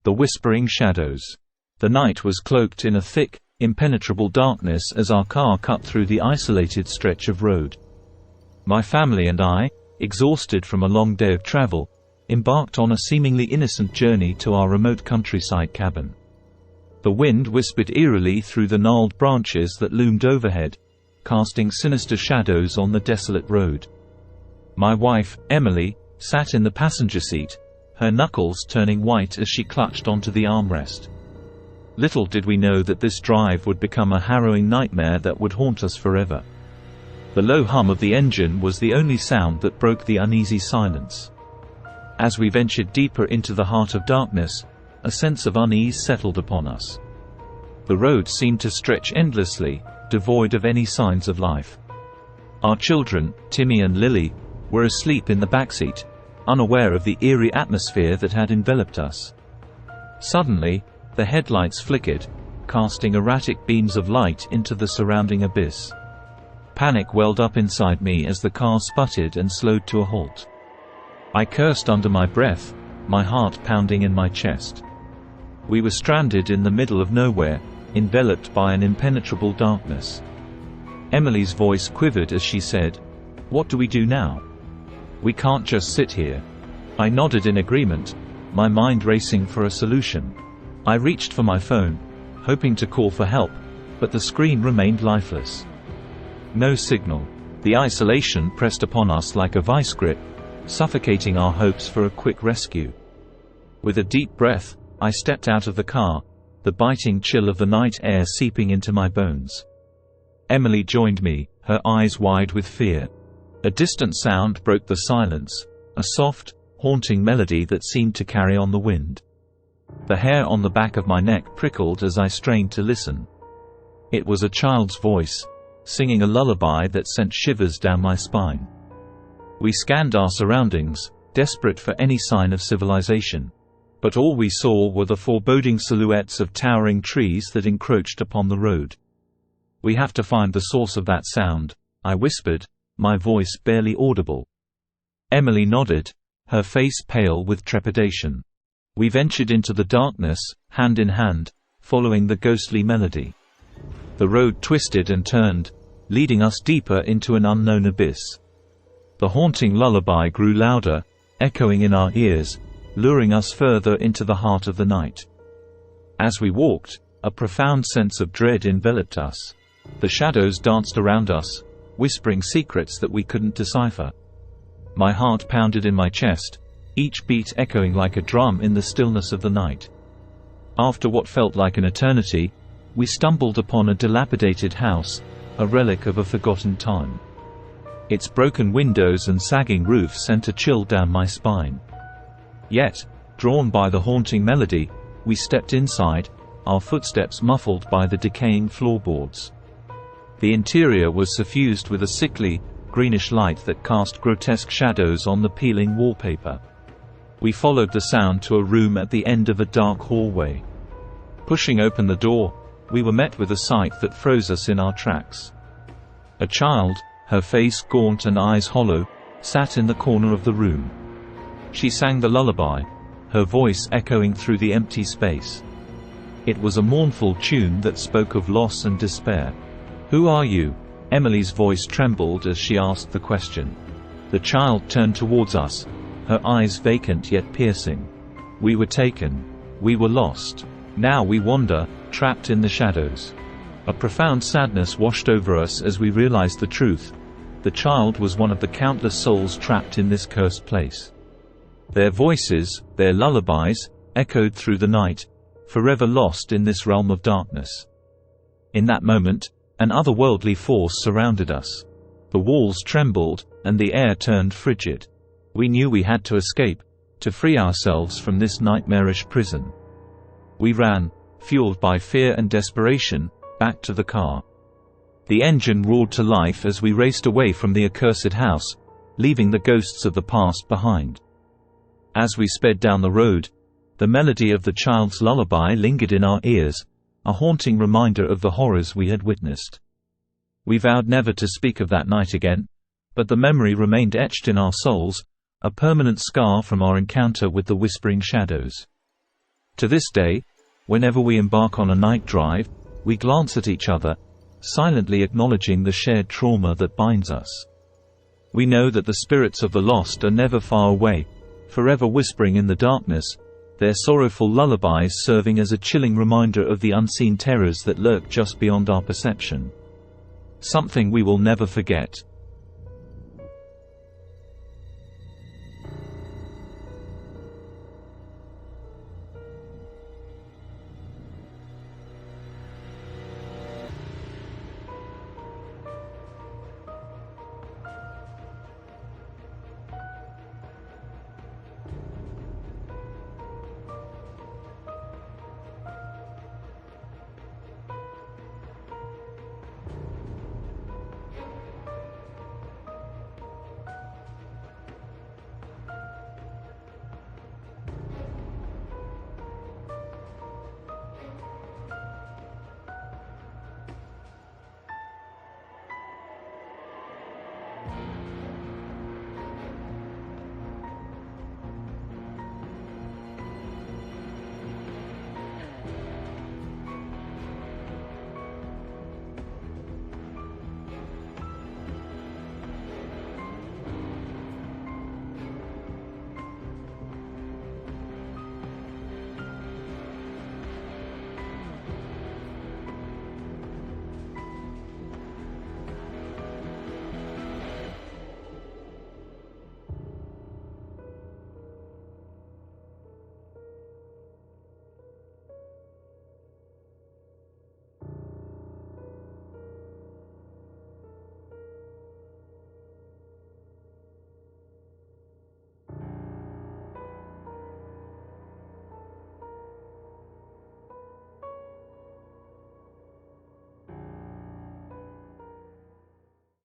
The whispering shadows. The night was cloaked in a thick, impenetrable darkness as our car cut through the isolated stretch of road. My family and I, exhausted from a long day of travel, embarked on a seemingly innocent journey to our remote countryside cabin. The wind whispered eerily through the gnarled branches that loomed overhead, casting sinister shadows on the desolate road. My wife, Emily, sat in the passenger seat, her knuckles turning white as she clutched onto the armrest. Little did we know that this drive would become a harrowing nightmare that would haunt us forever. The low hum of the engine was the only sound that broke the uneasy silence. As we ventured deeper into the heart of darkness, a sense of unease settled upon us. The road seemed to stretch endlessly, devoid of any signs of life. Our children, Timmy and Lily, were asleep in the backseat, unaware of the eerie atmosphere that had enveloped us. Suddenly, the headlights flickered, casting erratic beams of light into the surrounding abyss. Panic welled up inside me as the car sputtered and slowed to a halt. I cursed under my breath, my heart pounding in my chest. We were stranded in the middle of nowhere, enveloped by an impenetrable darkness. Emily's voice quivered as she said, "What do we do now? We can't just sit here." I nodded in agreement, my mind racing for a solution. I reached for my phone, hoping to call for help, but the screen remained lifeless. No signal. The isolation pressed upon us like a vice grip, suffocating our hopes for a quick rescue. With a deep breath, I stepped out of the car, the biting chill of the night air seeping into my bones. Emily joined me, her eyes wide with fear. A distant sound broke the silence, a soft, haunting melody that seemed to carry on the wind. The hair on the back of my neck prickled as I strained to listen. It was a child's voice, singing a lullaby that sent shivers down my spine. We scanned our surroundings, desperate for any sign of civilization. But all we saw were the foreboding silhouettes of towering trees that encroached upon the road. "We have to find the source of that sound," I whispered, my voice barely audible. Emily nodded, her face pale with trepidation. We ventured into the darkness, hand in hand, following the ghostly melody. The road twisted and turned, leading us deeper into an unknown abyss. The haunting lullaby grew louder, echoing in our ears, luring us further into the heart of the night. As we walked, a profound sense of dread enveloped us. The shadows danced around us, whispering secrets that we couldn't decipher. My heart pounded in my chest, each beat echoing like a drum in the stillness of the night. After what felt like an eternity, we stumbled upon a dilapidated house, a relic of a forgotten time. Its broken windows and sagging roof sent a chill down my spine. Yet, drawn by the haunting melody, we stepped inside, our footsteps muffled by the decaying floorboards. The interior was suffused with a sickly, greenish light that cast grotesque shadows on the peeling wallpaper. We followed the sound to a room at the end of a dark hallway. Pushing open the door, we were met with a sight that froze us in our tracks. A child, her face gaunt and eyes hollow, sat in the corner of the room. She sang the lullaby, her voice echoing through the empty space. It was a mournful tune that spoke of loss and despair. "Who are you?" Emily's voice trembled as she asked the question. The child turned towards us, her eyes vacant yet piercing. "We were taken. We were lost. Now we wander, trapped in the shadows." A profound sadness washed over us as we realized the truth. The child was one of the countless souls trapped in this cursed place. Their voices, their lullabies, echoed through the night, forever lost in this realm of darkness. In that moment, an otherworldly force surrounded us. The walls trembled, and the air turned frigid. We knew we had to escape, to free ourselves from this nightmarish prison. We ran, fueled by fear and desperation, back to the car. The engine roared to life as we raced away from the accursed house, leaving the ghosts of the past behind. As we sped down the road, the melody of the child's lullaby lingered in our ears, a haunting reminder of the horrors we had witnessed. We vowed never to speak of that night again, but the memory remained etched in our souls, a permanent scar from our encounter with the whispering shadows. To this day, whenever we embark on a night drive, we glance at each other, silently acknowledging the shared trauma that binds us. We know that the spirits of the lost are never far away, forever whispering in the darkness, their sorrowful lullabies serving as a chilling reminder of the unseen terrors that lurk just beyond our perception. Something we will never forget.